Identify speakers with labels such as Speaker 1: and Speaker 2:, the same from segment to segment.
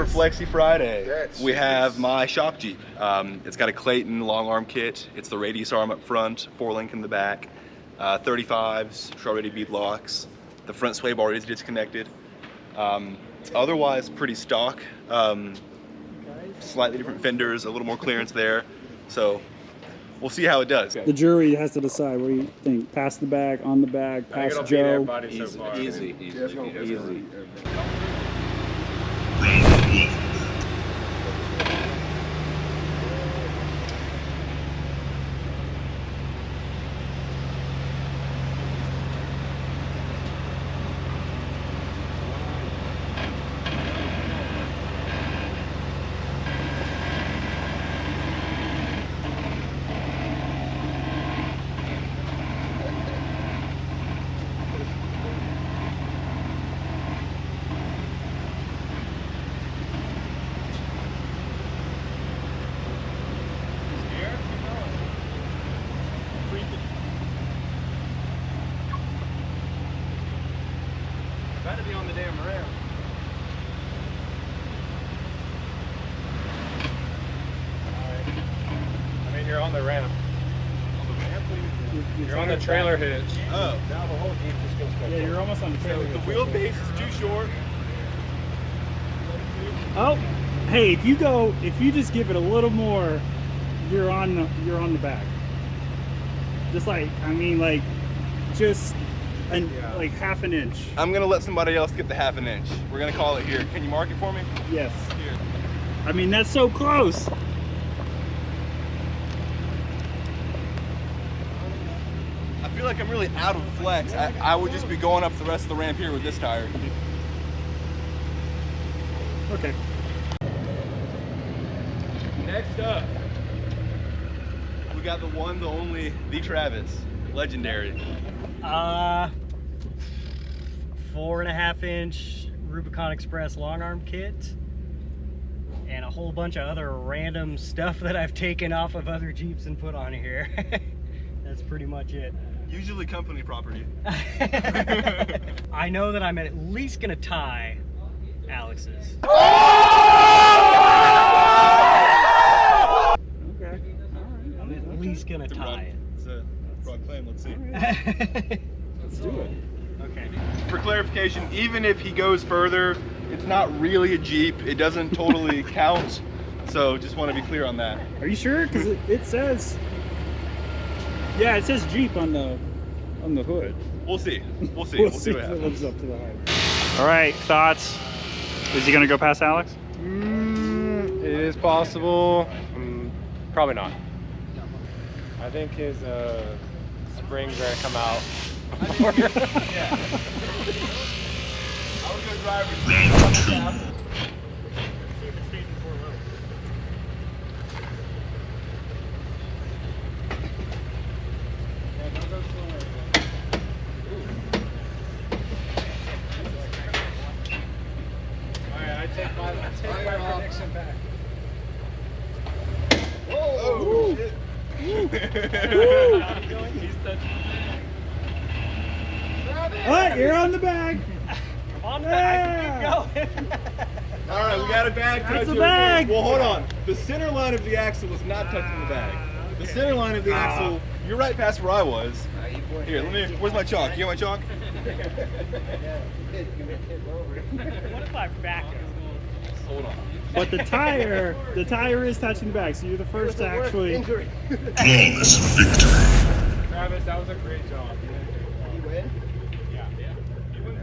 Speaker 1: Flexi Friday, we have my shop Jeep. It's got a Clayton long arm kit. It's the radius arm up front, 4-link in the back, 35s, show ready bead locks. The front sway bar is disconnected. Otherwise, pretty stock. Slightly different fenders, a little more clearance there. So we'll see how it does.
Speaker 2: The jury has to decide. What do you think? Pass the bag, on the bag, pass Joe.
Speaker 1: Easy.
Speaker 3: Better be on the damn ramp. Alright. I mean, you're on the ramp. On the ramp? You're on the trailer hitch.
Speaker 1: Oh.
Speaker 3: Now the whole Jeep just goes back.
Speaker 2: Yeah, you're almost on the trailer.
Speaker 1: The wheelbase is too short.
Speaker 2: Oh, hey, if you just give it a little more, you're on the back. Just like, I mean, like, just like half an inch.
Speaker 1: I'm gonna let somebody else get the half an inch. We're gonna call it here. Can you mark it for me?
Speaker 2: Yes.
Speaker 1: Here.
Speaker 2: I mean, that's so close.
Speaker 1: I feel like I'm really out of flex. I would just be going up the rest of the ramp here with this tire.
Speaker 2: Okay.
Speaker 1: Next up, we got the one, the only, the Travis. Legendary.
Speaker 4: 4.5 inch Rubicon Express long arm kit and a whole bunch of other random stuff that I've taken off of other Jeeps and put on here. That's pretty much it.
Speaker 1: Usually company property.
Speaker 4: I know that I'm at least gonna tie Alex's.
Speaker 2: Okay.
Speaker 4: I'm at least gonna tie it.
Speaker 1: It's a broad claim, let's see.
Speaker 2: Let's do it.
Speaker 4: Okay.
Speaker 1: For clarification, even if he goes further, it's not really a Jeep. It doesn't totally count. So just want to be clear on that.
Speaker 2: Are you sure? Because it says, yeah, it says Jeep on the hood.
Speaker 1: We'll see. We'll see.
Speaker 2: We'll
Speaker 1: We'll
Speaker 2: see
Speaker 1: see what
Speaker 2: if it
Speaker 1: happens.
Speaker 2: lives up to the hype. All right, thoughts? Is he gonna go past Alex?
Speaker 3: It is possible. Probably not. I think his springs are gonna come out.
Speaker 1: Yeah. I was gonna drive with
Speaker 3: Alright, I take my prediction back.
Speaker 1: Oh, shit.
Speaker 3: He's touching.
Speaker 2: All right, you're on the bag.
Speaker 4: I'm on the bag. Keep going.
Speaker 1: All right, we got a bag.
Speaker 2: That's a bag.
Speaker 1: Well, hold on. The center line of the axle was not touching the bag. The center line of the axle, you're right past where I was. Here, where's my chalk? You got my chalk?
Speaker 4: What if I back it?
Speaker 1: Hold on.
Speaker 2: But the tire is touching the bag, so you're the first to actually.
Speaker 5: Flawless victory.
Speaker 3: Travis, that was a great job.
Speaker 1: You win?
Speaker 3: Yeah. You win.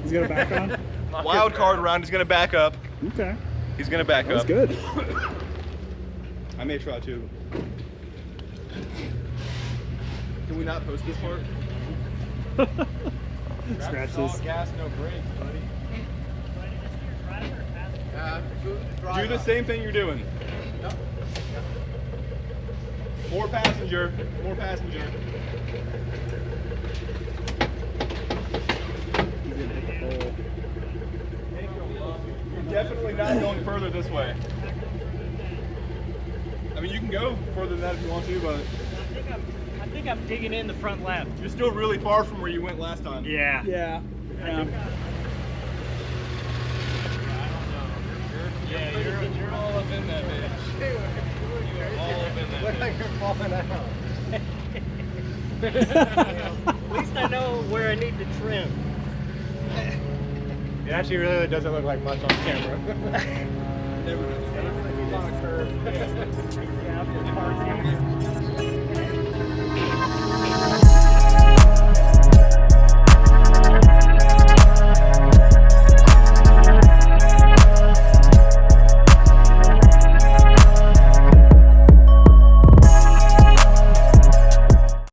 Speaker 2: He's gonna back on.
Speaker 1: Wild card round. He's gonna back up.
Speaker 2: Okay,
Speaker 1: He's gonna back
Speaker 2: that's
Speaker 1: up.
Speaker 2: good.
Speaker 1: I may try too. Can we not post this part?
Speaker 2: Scratch
Speaker 3: All
Speaker 2: this.
Speaker 3: gas, no brakes, buddy.
Speaker 1: Do the same thing you're doing. More passenger. More passenger. You're definitely not going further this way. I mean, you can go further than that if you want to, but
Speaker 4: I think I'm digging in the front left.
Speaker 1: you're still really far from where you went last time.
Speaker 2: Yeah.
Speaker 6: Yeah.
Speaker 3: Yeah, you're all up in that bitch. You're all up in that bitch. Looks like you're falling out.
Speaker 4: At least I know where I need to trim.
Speaker 3: It actually really doesn't look like much on camera.
Speaker 6: Never on a curve.
Speaker 4: Yeah,